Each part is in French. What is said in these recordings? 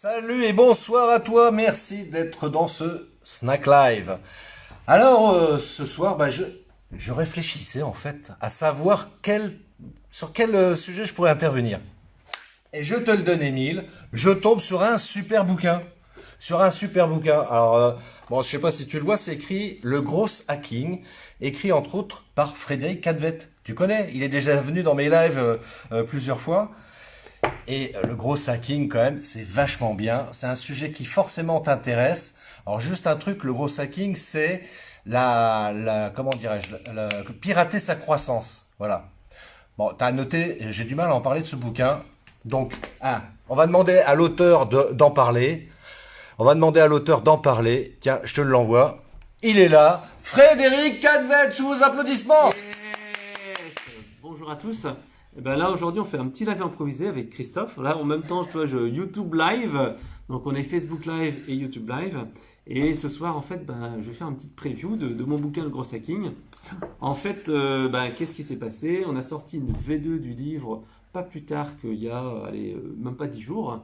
Salut et bonsoir à toi, merci d'être dans ce Snack Live. Alors ce soir, je réfléchissais en fait à savoir sur quel sujet je pourrais intervenir. Et je te le donne Émile, je tombe sur un super bouquin. Alors, bon, je sais pas si tu le vois, c'est écrit Le Gros Hacking, écrit entre autres par Frédéric Cadvet. Tu connais, il est déjà venu dans mes lives plusieurs fois. Et le gros hacking, quand même, c'est vachement bien. C'est un sujet qui forcément t'intéresse. Alors, juste un truc, le gros hacking, c'est comment dirais-je, pirater sa croissance. Voilà. Bon, t'as noté, j'ai du mal à en parler de ce bouquin. Donc, on va demander à l'auteur d'en parler. Tiens, je te l'envoie. Il est là. Frédéric Cadvet, sous vos applaudissements. Yes. Bonjour à tous. Et ben là aujourd'hui on fait un petit live improvisé avec Christophe. Là en même temps je YouTube live, donc on est Facebook live et YouTube live. Et ce soir en fait je vais faire une petite preview de mon bouquin Le Gros Hacking. En fait qu'est-ce qui s'est passé? On a sorti une V2 du livre pas plus tard qu'il y a même pas 10 jours.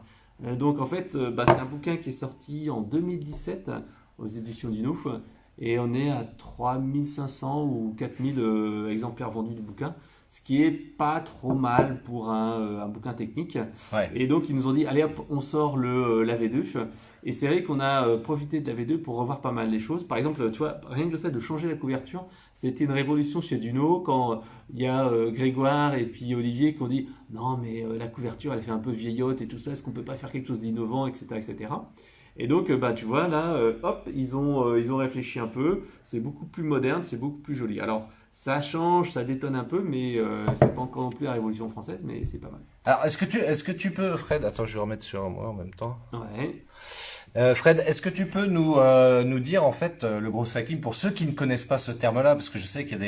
Donc en fait c'est un bouquin qui est sorti en 2017 aux éditions du Nouf. Et on est à 3500 ou 4000 exemplaires vendus du bouquin. Ce qui est pas trop mal pour un bouquin technique. Ouais. Et donc ils nous ont dit allez hop, on sort la V2. Et c'est vrai qu'on a profité de la V2 pour revoir pas mal les choses. Par exemple, tu vois, rien que le fait de changer la couverture, c'était une révolution chez Duno quand il y a Grégoire et puis Olivier qui ont dit non mais la couverture elle fait un peu vieillotte et tout ça, est-ce qu'on peut pas faire quelque chose d'innovant, etc., etc. Et donc, tu vois, là, hop, ils ont réfléchi un peu. C'est beaucoup plus moderne, c'est beaucoup plus joli. Alors, ça change, ça détonne un peu, mais c'est pas encore non plus la Révolution française, mais c'est pas mal. Alors, est-ce que tu peux, Fred, attends, je vais remettre sur moi en même temps. Ouais. Fred, est-ce que tu peux nous dire en fait le gros hacking pour ceux qui ne connaissent pas ce terme-là, parce que je sais qu'il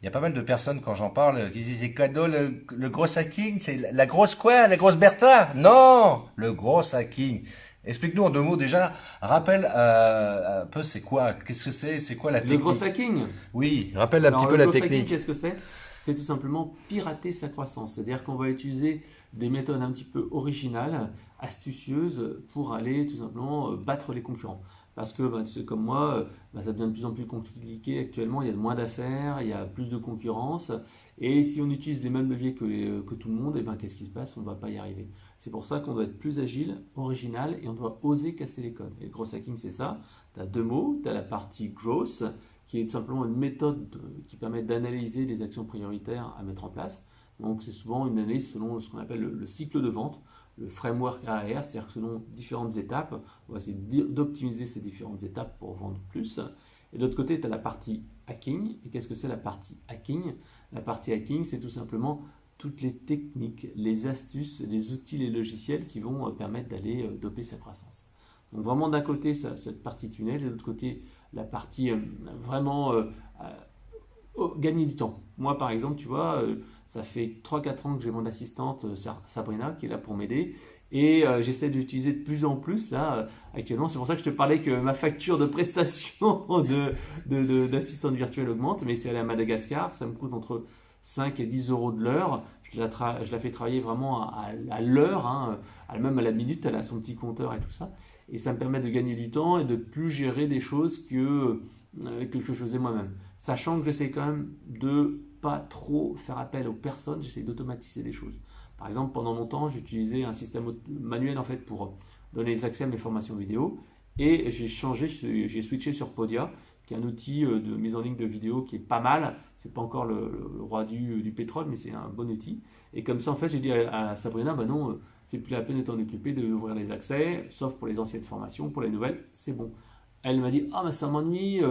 y a pas mal de personnes quand j'en parle qui disent c'est quoi le gros hacking, c'est la grosse quoi, la grosse Bertha? Non, le gros hacking. Explique-nous en deux mots déjà, rappelle un peu c'est quoi, qu'est-ce que c'est quoi la technique? Le gros hacking. Oui, rappelle un Alors, petit peu le la gros hacking, technique. qu'est-ce que c'est? C'est tout simplement pirater sa croissance. C'est-à-dire qu'on va utiliser des méthodes un petit peu originales, astucieuses, pour aller tout simplement battre les concurrents. Parce que tu sais comme moi, ça devient de plus en plus compliqué actuellement, il y a moins d'affaires, il y a plus de concurrence. Et si on utilise les mêmes leviers que tout le monde, qu'est-ce qui se passe? On ne va pas y arriver. C'est pour ça qu'on doit être plus agile, original, et on doit oser casser les codes. Et le gros hacking, c'est ça. Tu as deux mots, tu as la partie growth, qui est tout simplement une méthode qui permet d'analyser les actions prioritaires à mettre en place. Donc c'est souvent une analyse selon ce qu'on appelle le cycle de vente, le framework AR, c'est-à-dire que selon différentes étapes, on va essayer d'optimiser ces différentes étapes pour vendre plus. Et de l'autre côté, tu as la partie hacking. Et qu'est-ce que c'est la partie hacking? La partie hacking, c'est tout simplement toutes les techniques, les astuces, les outils, les logiciels qui vont permettre d'aller doper sa croissance. Donc vraiment d'un côté cette partie tunnel et de l'autre côté la partie vraiment gagner du temps. Moi par exemple, tu vois, ça fait 3-4 ans que j'ai mon assistante Sabrina qui est là pour m'aider et j'essaie d'utiliser de plus en plus là actuellement. C'est pour ça que je te parlais que ma facture de prestation d'assistante virtuelle augmente, mais c'est allé à Madagascar, ça me coûte entre 5 et 10 euros de l'heure. Je la fais travailler vraiment à l'heure, même à la minute, elle a son petit compteur et tout ça. Et ça me permet de gagner du temps et de plus gérer des choses que je faisais moi-même. Sachant que j'essaie quand même de pas trop faire appel aux personnes, j'essaie d'automatiser des choses. Par exemple, pendant longtemps, j'utilisais un système manuel en fait pour donner les accès à mes formations vidéo. Et j'ai switché sur Podia, qui est un outil de mise en ligne de vidéo qui est pas mal. C'est pas encore le roi du pétrole, mais c'est un bon outil. Et comme ça, en fait, j'ai dit à Sabrina, non, c'est plus la peine de t'en occuper, d'ouvrir les accès, sauf pour les anciennes formations, pour les nouvelles, c'est bon. Elle m'a dit, ça m'ennuie,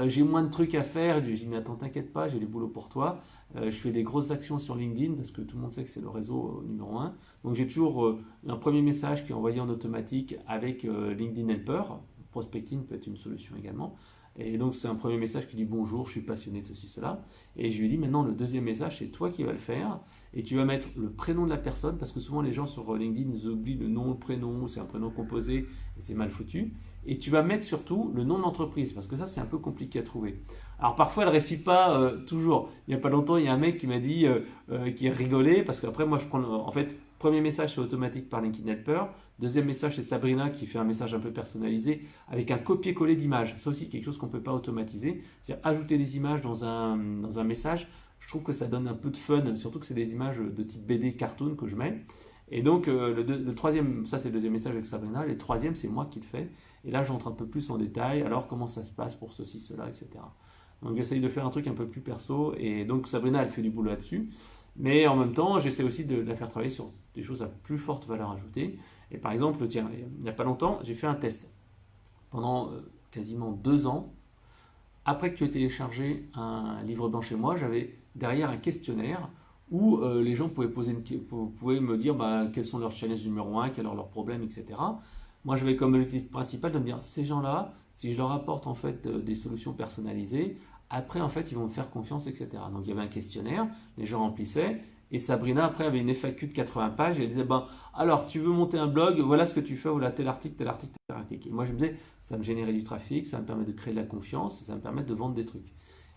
j'ai moins de trucs à faire. J'ai dit, mais attends, t'inquiète pas, j'ai du boulot pour toi. Je fais des grosses actions sur LinkedIn, parce que tout le monde sait que c'est le réseau numéro 1. Donc j'ai toujours un premier message qui est envoyé en automatique avec LinkedIn Helper. Prospecting peut être une solution également. Et donc c'est un premier message qui dit bonjour, je suis passionné de ceci, cela. Et je lui dis maintenant le deuxième message, c'est toi qui vas le faire. Et tu vas mettre le prénom de la personne, parce que souvent les gens sur LinkedIn, ils oublient le nom, le prénom, c'est un prénom composé et c'est mal foutu. Et tu vas mettre surtout le nom de l'entreprise, parce que ça c'est un peu compliqué à trouver. Alors parfois elle ne réussit pas toujours. Il n'y a pas longtemps, il y a un mec qui m'a dit, qui rigolait, parce qu'après moi je prends, en fait, Premier message, c'est automatique par LinkedIn Helper. Deuxième message, c'est Sabrina qui fait un message un peu personnalisé avec un copier-coller d'images. Ça aussi, quelque chose qu'on ne peut pas automatiser. C'est-à-dire ajouter des images dans un message. Je trouve que ça donne un peu de fun, surtout que c'est des images de type BD cartoon que je mets. Et donc, le troisième, ça c'est le deuxième message avec Sabrina. Le troisième, c'est moi qui le fais. Et là, j'entre un peu plus en détail. Alors, comment ça se passe pour ceci, cela, etc. Donc, j'essaye de faire un truc un peu plus perso. Et donc, Sabrina, elle fait du boulot là-dessus. Mais en même temps, j'essaie aussi de la faire travailler sur des choses à plus forte valeur ajoutée. Et par exemple, tiens, il n'y a pas longtemps, j'ai fait un test. Pendant quasiment 2 ans, après que tu aies téléchargé un livre blanc chez moi, j'avais derrière un questionnaire où les gens pouvaient me dire quels sont leurs challenges numéro 1, quels sont leurs problèmes, etc. Moi, j'avais comme objectif principal de me dire, ces gens-là, si je leur apporte en fait des solutions personnalisées, après, en fait, ils vont me faire confiance, etc. Donc, il y avait un questionnaire, les gens remplissaient, et Sabrina, après, avait une FAQ de 80 pages, et elle disait, alors, tu veux monter un blog, voilà ce que tu fais, voilà, tel article, tel article, tel article. Et moi, je me disais, ça me générait du trafic, ça me permet de créer de la confiance, ça me permet de vendre des trucs.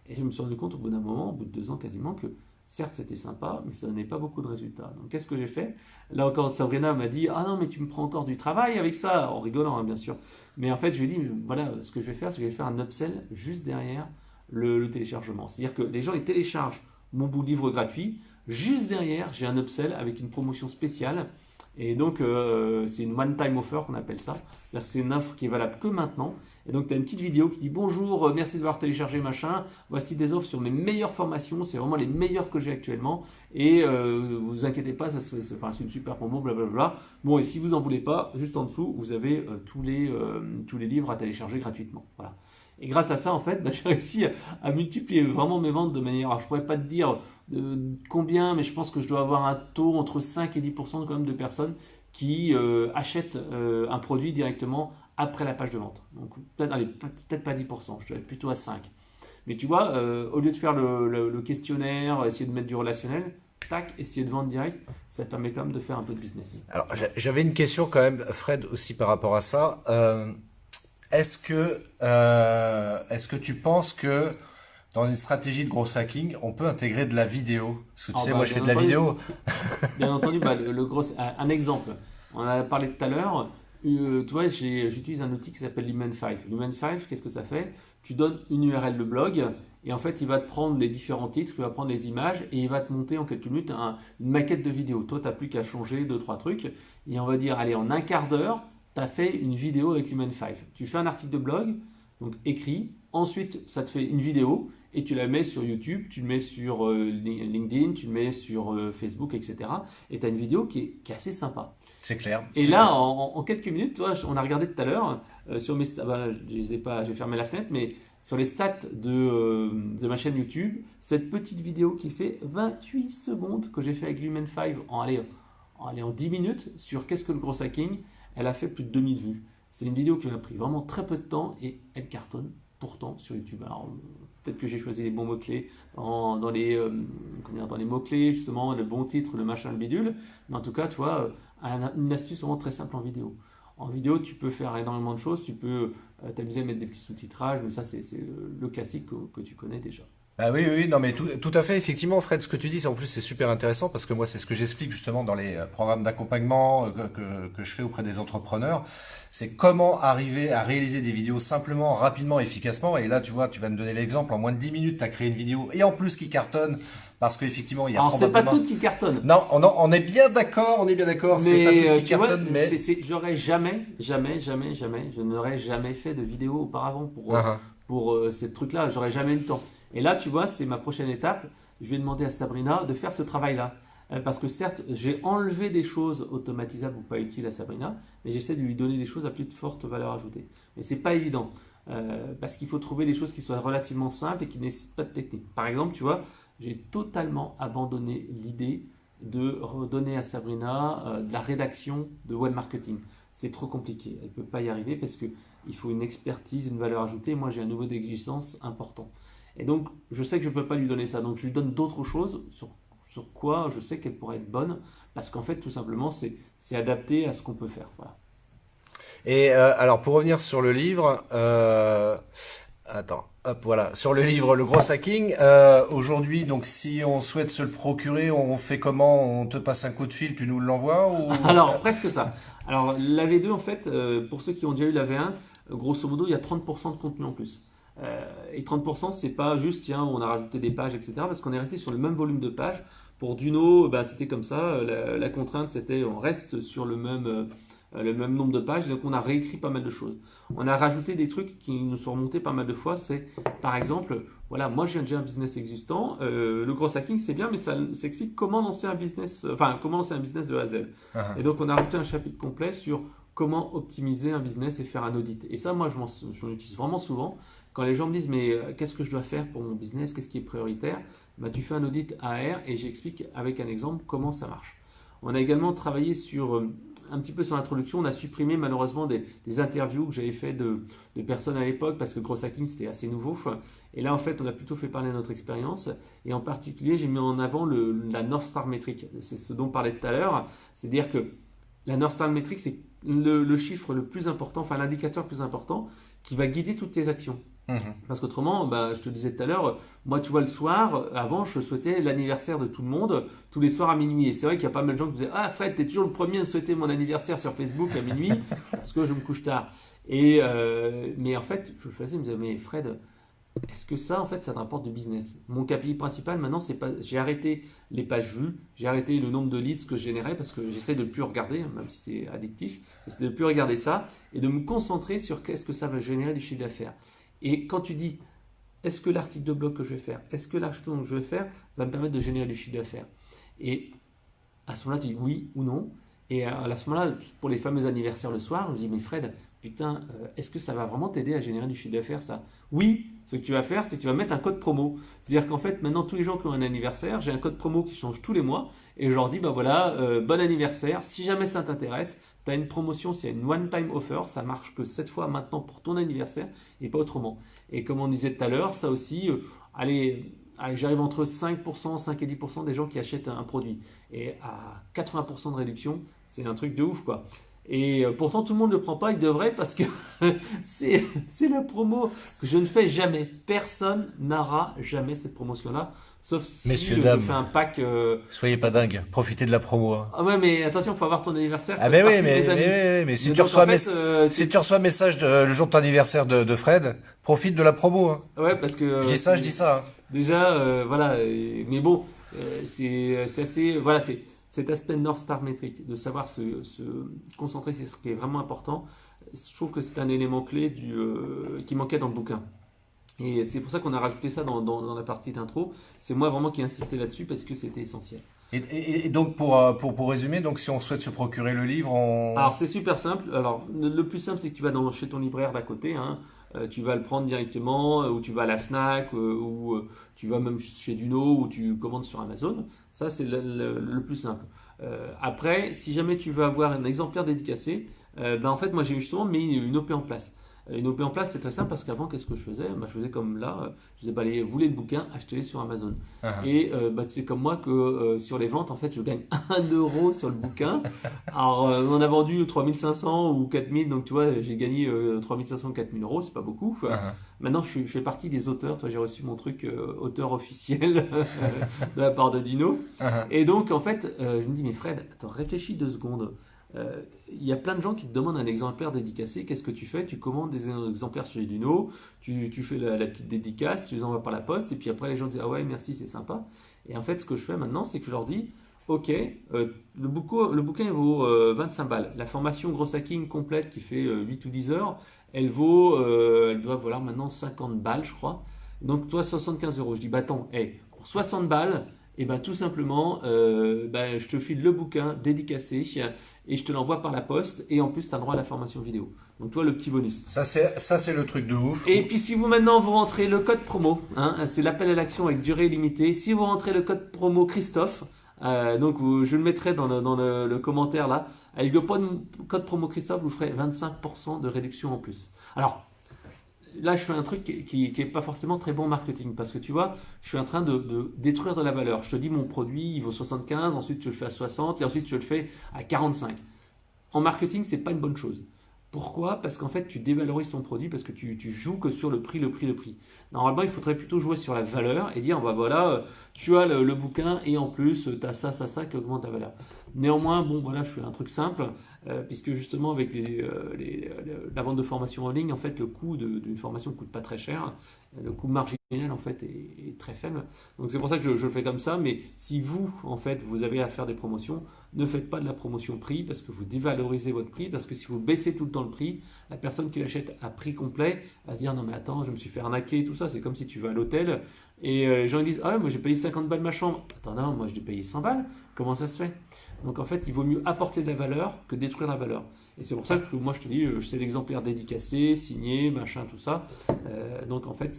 Et je me suis rendu compte, au bout d'un moment, au bout de 2 ans quasiment, que certes, c'était sympa, mais ça donnait pas beaucoup de résultats. Donc, qu'est-ce que j'ai fait? Là encore, Sabrina m'a dit, ah non, mais tu me prends encore du travail avec ça, en rigolant, hein, bien sûr. Mais en fait, je lui ai dit, voilà, ce que je vais faire, c'est que je vais faire un upsell juste derrière le téléchargement. C'est-à-dire que les gens ils téléchargent mon bout de livre gratuit. Juste derrière, j'ai un upsell avec une promotion spéciale. Et donc, c'est une one-time offer qu'on appelle ça. C'est-à-dire que c'est une offre qui est valable que maintenant. Et donc, tu as une petite vidéo qui dit bonjour, merci d'avoir téléchargé machin. Voici des offres sur mes meilleures formations. C'est vraiment les meilleures que j'ai actuellement. Et vous inquiétez pas, c'est une super promo, blablabla. Bon, et si vous n'en voulez pas, juste en dessous, vous avez tous les livres à télécharger gratuitement. Voilà. Et grâce à ça, en fait, j'ai réussi à multiplier vraiment mes ventes de manière. Alors, je ne pourrais pas te dire combien, mais je pense que je dois avoir un taux entre 5 et 10% quand même de personnes qui achètent un produit directement après la page de vente. Donc, peut-être pas 10%, je dois être plutôt à 5. Mais tu vois, au lieu de faire le questionnaire, essayer de mettre du relationnel, tac, essayer de vendre direct, ça permet quand même de faire un peu de business. Alors, j'avais une question quand même, Fred, aussi par rapport à ça. Est-ce que tu penses que dans une stratégie de gros hacking, on peut intégrer de la vidéo? Parce que tu sais, moi je fais de la vidéo. Bien entendu, un exemple. On en a parlé tout à l'heure. Tu vois, j'utilise un outil qui s'appelle Lumen5. Lumen5, qu'est-ce que ça fait? Tu donnes une URL de blog et en fait, il va te prendre les différents titres, il va prendre les images et il va te monter en quelques minutes une maquette de vidéo. Toi, tu n'as plus qu'à changer 2-3 trucs et on va dire, allez, en un quart d'heure, tu as fait une vidéo avec Lumen5. Tu fais un article de blog, donc écrit, ensuite ça te fait une vidéo et tu la mets sur YouTube, tu le mets sur LinkedIn, tu le mets sur Facebook, etc. Et tu as une vidéo qui est assez sympa. C'est clair. Et là, en quelques minutes, toi, on a regardé tout à l'heure, sur mes je les ai pas, j'ai fermé la fenêtre, mais sur les stats de ma chaîne YouTube, cette petite vidéo qui fait 28 secondes que j'ai fait avec Lumen5 en 10 minutes sur qu'est-ce que le gros hacking, elle a fait plus de 2000 vues. C'est une vidéo qui m'a pris vraiment très peu de temps et elle cartonne pourtant sur YouTube. Alors peut-être que j'ai choisi les bons mots-clés dans les mots-clés, justement, le bon titre, le machin, le bidule. Mais en tout cas, tu vois, une astuce vraiment très simple en vidéo. En vidéo, tu peux faire énormément de choses. Tu peux t'amuser à mettre des petits sous-titrages, mais ça, c'est le classique que tu connais déjà. Ah oui, oui, non, mais tout à fait, effectivement, Fred, ce que tu dis, en plus, c'est super intéressant parce que moi, c'est ce que j'explique justement dans les programmes d'accompagnement que je fais auprès des entrepreneurs. C'est comment arriver à réaliser des vidéos simplement, rapidement, efficacement. Et là, tu vois, tu vas me donner l'exemple, en moins de 10 minutes, tu as créé une vidéo et en plus qui cartonne parce qu'effectivement, il y a Alors, probablement... c'est pas toutes qui cartonnent. Non, on est bien d'accord, c'est pas toutes qui cartonnent, mais... J'aurais jamais, je n'aurais jamais fait de vidéo auparavant pour ces trucs-là. J'aurais jamais eu le temps. Et là, tu vois, c'est ma prochaine étape. Je vais demander à Sabrina de faire ce travail-là. Parce que certes, j'ai enlevé des choses automatisables ou pas utiles à Sabrina, mais j'essaie de lui donner des choses à plus de forte valeur ajoutée. Mais c'est pas évident. Parce qu'il faut trouver des choses qui soient relativement simples et qui ne nécessitent pas de technique. Par exemple, tu vois, j'ai totalement abandonné l'idée de redonner à Sabrina de la rédaction de web marketing. C'est trop compliqué. Elle ne peut pas y arriver parce qu'il faut une expertise, une valeur ajoutée. Moi, j'ai un niveau d'exigence important. Et donc, je sais que je ne peux pas lui donner ça. Donc, je lui donne d'autres choses sur quoi je sais qu'elle pourrait être bonne. Parce qu'en fait, tout simplement, c'est adapté à ce qu'on peut faire. Voilà. Et alors, pour revenir sur le livre, Attends, hop, voilà. Sur le livre Le Gros Hacking, aujourd'hui, donc si on souhaite se le procurer, on fait comment? On te passe un coup de fil, tu nous l'envoies ou... Alors, presque ça. Alors, la V2, en fait, pour ceux qui ont déjà eu la V1, grosso modo, il y a 30% de contenu en plus. Et 30%, c'est pas juste, tiens, on a rajouté des pages, etc. Parce qu'on est resté sur le même volume de pages. Pour Duno, bah, c'était comme ça. La contrainte, c'était on reste sur le même nombre de pages. Donc, on a réécrit pas mal de choses. On a rajouté des trucs qui nous sont remontés pas mal de fois. C'est, par exemple, voilà, moi, j'ai déjà un business existant. Le gros hacking, c'est bien, mais ça explique comment lancer un business, comment lancer un business de A à Z. Et donc, on a rajouté un chapitre complet sur comment optimiser un business et faire un audit. Et ça, moi, j'en utilise vraiment souvent. Quand les gens me disent, mais qu'est-ce que je dois faire pour mon business? Qu'est-ce qui est prioritaire? Bah, tu fais un audit AR et j'explique avec un exemple comment ça marche. On a également travaillé sur un petit peu sur l'introduction. On a supprimé malheureusement des interviews que j'avais fait de personnes à l'époque parce que Gros Hacking c'était assez nouveau. Et là en fait on a plutôt fait parler notre expérience. Et en particulier j'ai mis en avant la North Star Metric. C'est ce dont on parlait tout à l'heure. C'est-à-dire que la North Star Metric c'est le chiffre le plus important, enfin l'indicateur le plus important qui va guider toutes tes actions. Parce qu'autrement, bah, je te disais tout à l'heure, moi tu vois le soir, avant je souhaitais l'anniversaire de tout le monde, tous les soirs à minuit. Et c'est vrai qu'il y a pas mal de gens qui me disaient, ah Fred, t'es toujours le premier à me souhaiter mon anniversaire sur Facebook à minuit, parce que je me couche tard. Mais en fait, je le faisais, je me disais, mais Fred, est-ce que ça, en fait, ça te rapporte du business? Mon KPI principal, maintenant, c'est pas. J'ai arrêté les pages vues, j'ai arrêté le nombre de leads que je générais parce que j'essaie de ne plus regarder, même si c'est addictif, j'essaie de ne plus regarder ça et de me concentrer sur qu'est-ce que ça va générer du chiffre d'affaires. Et quand tu dis, est-ce que l'article de blog que je vais faire, est-ce que l'acheteur que je vais faire va me permettre de générer du chiffre d'affaires? Et à ce moment-là, tu dis oui ou non. Et à ce moment-là, pour les fameux anniversaires le soir, je me dis, mais Fred, putain, est-ce que ça va vraiment t'aider à générer du chiffre d'affaires, ça? Oui, ce que tu vas faire, c'est que tu vas mettre un code promo. C'est-à-dire qu'en fait, maintenant, tous les gens qui ont un anniversaire, j'ai un code promo qui change tous les mois. Et je leur dis, bah voilà, bon anniversaire. Si jamais ça t'intéresse, tu as une promotion, c'est une one-time offer. Ça marche que cette fois maintenant pour ton anniversaire et pas autrement. Et comme on disait tout à l'heure, ça aussi, allez, j'arrive entre 5%, 5 et 10% des gens qui achètent un produit. Et à 80% de réduction, c'est un truc de ouf, quoi. Et pourtant, tout le monde ne le prend pas, il devrait, parce que c'est la promo que je ne fais jamais. Personne n'aura jamais cette promotion-là, sauf si Messieurs, je dames, fais un pack. soyez pas dingues, profitez de la promo. Hein. Ah ouais, mais attention, il faut avoir ton anniversaire. Ah ben oui, mais si tu reçois si tu reçois un message le jour de ton anniversaire de Fred, profite de la promo. Hein. Ouais, parce que. Je dis ça. Hein. Déjà, voilà. Mais bon, c'est assez. Voilà, c'est cet aspect North Star Metric, de savoir se concentrer sur ce qui est vraiment important. Je trouve que c'est un élément clé qui manquait dans le bouquin. Et c'est pour ça qu'on a rajouté ça dans la partie d'intro. C'est moi vraiment qui ai insisté là-dessus parce que c'était essentiel. Et donc pour résumer, donc si on souhaite se procurer le livre, Alors c'est super simple. Alors le plus simple c'est que tu vas chez ton libraire d'à côté. Hein. Tu vas le prendre directement, ou tu vas à la Fnac, ou tu vas même chez Duno, ou tu commandes sur Amazon. Ça c'est le plus simple. Après, si jamais tu veux avoir un exemplaire dédicacé, en fait moi j'ai justement mis une OP en place. Une OP en place, c'est très simple parce qu'avant, qu'est-ce que je faisais? Je faisais comme là, je disais, allez, vous voulez le bouquin, achetez-le sur Amazon. Et tu sais comme moi que sur les ventes, en fait, je gagne 1 euro sur le bouquin. Alors, on en a vendu 3500 ou 4000, donc tu vois, j'ai gagné 3500 ou 4000 euros, c'est pas beaucoup. Maintenant, je fais partie des auteurs, j'ai reçu mon truc auteur officiel de la part de Dino. Et donc, en fait, je me dis, mais Fred, attends, réfléchis 2 secondes. Il y a plein de gens qui te demandent un exemplaire dédicacé. Qu'est-ce que tu fais? Tu commandes des exemplaires chez Duno, tu fais la petite dédicace, tu les envoies par la poste, et puis après les gens disent ah ouais merci c'est sympa. Et en fait ce que je fais maintenant c'est que je leur dis ok, le bouquin il vaut 25 balles. La formation Gros Hacking complète qui fait 8 ou 10 heures, elle doit valoir maintenant 50 balles je crois. Donc toi 75 euros. Je dis bah attends, pour 60 balles, et bien tout simplement, je te file le bouquin dédicacé et je te l'envoie par la poste et en plus tu as droit à la formation vidéo. Donc toi le petit bonus. Ça c'est le truc de ouf. Et puis si vous maintenant vous rentrez le code promo, hein, c'est l'appel à l'action avec durée limitée. Si vous rentrez le code promo Christophe, je le mettrai dans le commentaire là. Avec le code promo Christophe, vous ferez 25% de réduction en plus. Alors là, je fais un truc qui n'est pas forcément très bon marketing parce que tu vois, je suis en train de détruire de la valeur. Je te dis, mon produit, il vaut 75, ensuite je le fais à 60 et ensuite je le fais à 45. En marketing, ce n'est pas une bonne chose. Pourquoi? Parce qu'en fait, tu dévalorises ton produit parce que tu joues que sur le prix. Normalement, il faudrait plutôt jouer sur la valeur et dire, bah voilà, tu as le bouquin et en plus, tu as ça qui augmente ta valeur. Néanmoins, bon, voilà, je fais un truc simple, puisque justement, avec la vente de formation en ligne, en fait, le coût d'une formation ne coûte pas très cher. Le coût marginal, en fait, est très faible. Donc, c'est pour ça que je le fais comme ça. Mais si vous, en fait, vous avez à faire des promotions, ne faites pas de la promotion prix parce que vous dévalorisez votre prix. Parce que si vous baissez tout le temps le prix, la personne qui l'achète à prix complet va se dire non, mais attends, je me suis fait arnaquer, tout ça. C'est comme si tu vas à l'hôtel et les gens ils disent ah, moi j'ai payé 50 balles ma chambre. Attends, non, moi j'ai payé 100 balles. Comment ça se fait? Donc en fait, il vaut mieux apporter de la valeur que détruire la valeur. Et c'est pour ça que moi je te dis, c'est l'exemplaire dédicacé, signé, machin, tout ça. Donc en fait,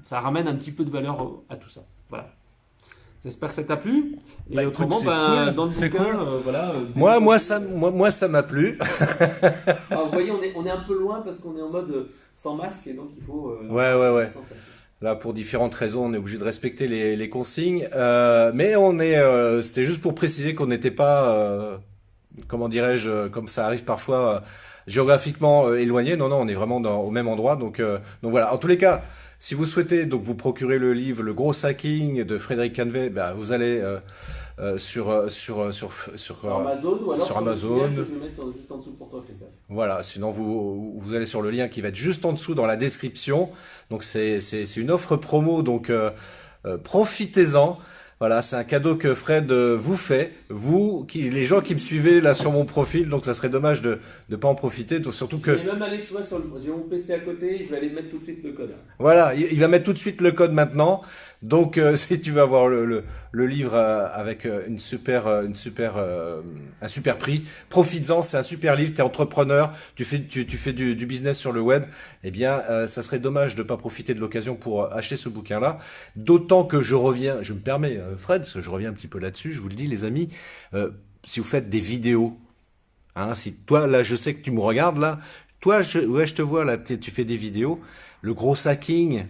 ça ramène un petit peu de valeur à tout ça. Voilà. J'espère que ça t'a plu. Et Bah, autrement, écoute, c'est cool, dans le c'est bouquin, cool. voilà. Moi, ça m'a plu. Alors, vous voyez, on est un peu loin parce qu'on est en mode sans masque et donc il faut. Ouais. Là, pour différentes raisons, on est obligé de respecter les consignes. Mais c'était juste pour préciser qu'on n'était pas, comment dirais-je, comme ça arrive parfois, géographiquement éloigné. Non, on est vraiment au même endroit. Donc voilà. En tous les cas, si vous souhaitez donc vous procurer le livre Le Gros Hacking de Frédéric Canvet, bah, vous allez sur Amazon ou alors sur sur le Amazon. lien que je vais mettre juste en dessous pour toi, Christophe. Voilà, sinon vous allez sur le lien qui va être juste en dessous dans la description. Donc c'est une offre promo, donc profitez-en. Voilà, c'est un cadeau que Fred vous fait, les gens qui me suivez là sur mon profil, donc ça serait dommage de ne pas en profiter, donc surtout que... Je vais même aller, tu vois, j'ai mon PC à côté, je vais aller mettre tout de suite le code. Voilà, il va mettre tout de suite le code maintenant. Donc, si tu veux avoir le livre avec un super prix, profites-en. C'est un super livre. T'es entrepreneur, tu fais du business sur le web. Eh bien, ça serait dommage de pas profiter de l'occasion pour acheter ce bouquin-là. D'autant que je me permets, Fred, parce que je reviens un petit peu là-dessus. Je vous le dis, les amis, si vous faites des vidéos, hein, si toi là, je sais que tu me regardes là, toi, je te vois là, tu fais des vidéos. Le Gros Hacking.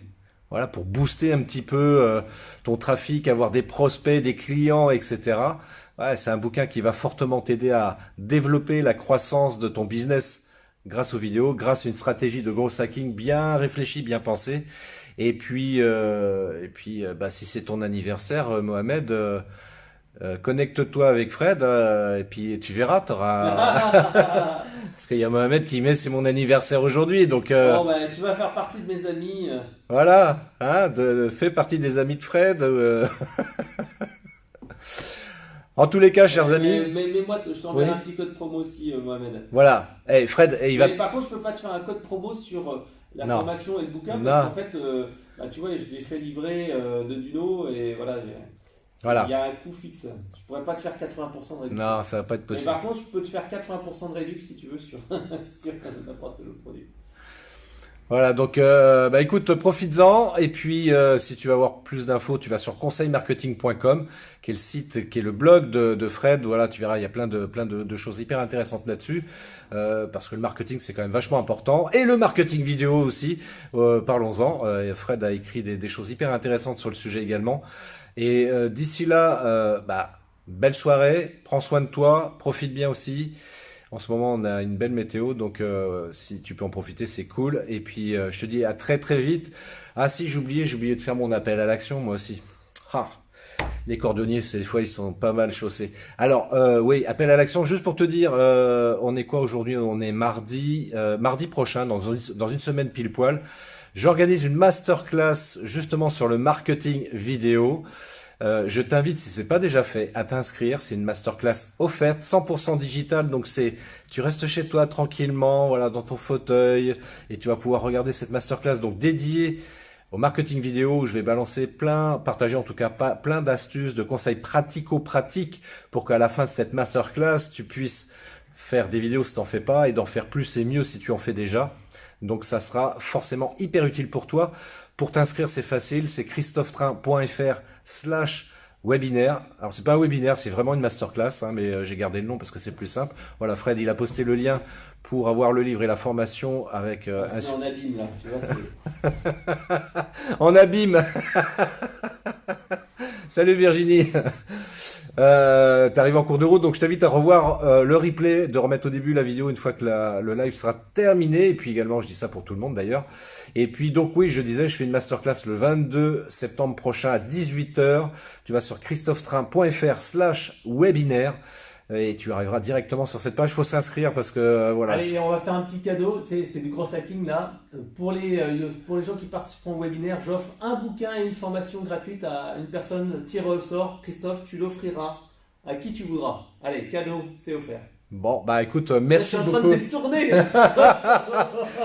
Voilà, pour booster un petit peu ton trafic, avoir des prospects, des clients, etc. Ouais, c'est un bouquin qui va fortement t'aider à développer la croissance de ton business grâce aux vidéos, grâce à une stratégie de Gros Hacking bien réfléchie, bien pensée. Et puis, bah, si c'est ton anniversaire, Mohamed, connecte-toi avec Fred et puis tu verras, parce qu'il y a Mohamed qui met c'est mon anniversaire aujourd'hui, donc Bon, ben, tu vas faire partie de mes amis. voilà, hein, fais partie des amis de Fred. En tous les cas, chers amis, Mais moi, je t'enverrai Oui. un petit code promo aussi, Mohamed. voilà. Hey, Fred, il va. Mais par contre, je peux pas te faire un code promo sur la Non. formation et le bouquin Non. parce qu'en fait, bah, tu vois, je l'ai fait livrer de Duno et voilà. Voilà. Il y a un coût fixe. Je pourrais pas te faire 80% de réduction. Non, ça va pas être Mais possible. par contre, je peux te faire 80% de réduction si tu veux sur, sur n'importe quel autre produit. Voilà, donc bah écoute, profites-en. Et puis, si tu veux avoir plus d'infos, tu vas sur conseilmarketing.com, qui est le site, qui est le blog de Fred. Voilà, tu verras, il y a plein de choses hyper intéressantes là-dessus. Parce que le marketing, c'est quand même vachement important. Et le marketing vidéo aussi, parlons-en. Fred a écrit des choses hyper intéressantes sur le sujet également. Et d'ici là, bah, belle soirée, prends soin de toi, profite bien aussi. En ce moment, on a une belle météo, donc si tu peux en profiter, c'est cool. Et puis, je te dis à très très vite. Ah si, j'ai oublié de faire mon appel à l'action, moi aussi. Ah, les cordonniers, des fois, ils sont pas mal chaussés. Alors, oui, appel à l'action, juste pour te dire, on est quoi aujourd'hui? On est mardi prochain, dans une semaine pile poil. J'organise une masterclass justement sur le marketing vidéo. Je t'invite, si c'est pas déjà fait, à t'inscrire. C'est une masterclass offerte, 100% digitale. Donc tu restes chez toi tranquillement, voilà, dans ton fauteuil, et tu vas pouvoir regarder cette masterclass donc dédiée au marketing vidéo, où je vais partager en tout cas plein d'astuces, de conseils pratico-pratiques pour qu'à la fin de cette masterclass, tu puisses faire des vidéos si t'en fais pas et d'en faire plus et mieux si tu en fais déjà. Donc ça sera forcément hyper utile pour toi. Pour t'inscrire, c'est facile, c'est christophetrain.fr/webinaire. Alors c'est pas un webinaire, c'est vraiment une masterclass, hein, mais j'ai gardé le nom parce que c'est plus simple. Voilà, Fred, il a posté le lien pour avoir le livre et la formation avec C'est en abîme là, tu vois. en abîme. Salut Virginie. T'arrives en cours de route, donc je t'invite à revoir le replay, de remettre au début la vidéo une fois que le live sera terminé. Et puis également, je dis ça pour tout le monde d'ailleurs. Et puis donc oui, je disais, je fais une masterclass le 22 septembre prochain à 18 h. Tu vas sur christophetrain.fr/webinaire. Et tu arriveras directement sur cette page. Il faut s'inscrire parce que voilà. Allez, on va faire un petit cadeau. Tu sais, c'est du gros hacking là. Pour les gens qui participeront au webinaire, j'offre un bouquin et une formation gratuite à une personne tirée au sort. Christophe, tu l'offriras à qui tu voudras. Allez, cadeau, c'est offert. Bon, bah écoute, merci beaucoup. Je suis en train de détourner.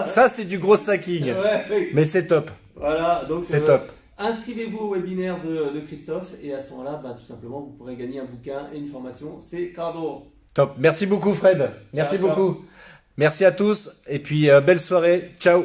Ça, c'est du gros hacking. Ouais, oui. Mais c'est top. Voilà, donc c'est top. Inscrivez-vous au webinaire de Christophe et à ce moment-là, bah, tout simplement, vous pourrez gagner un bouquin et une formation. C'est cadeau. Top. Merci beaucoup, Fred. Merci beaucoup. Merci à tous. Et puis, belle soirée. Ciao.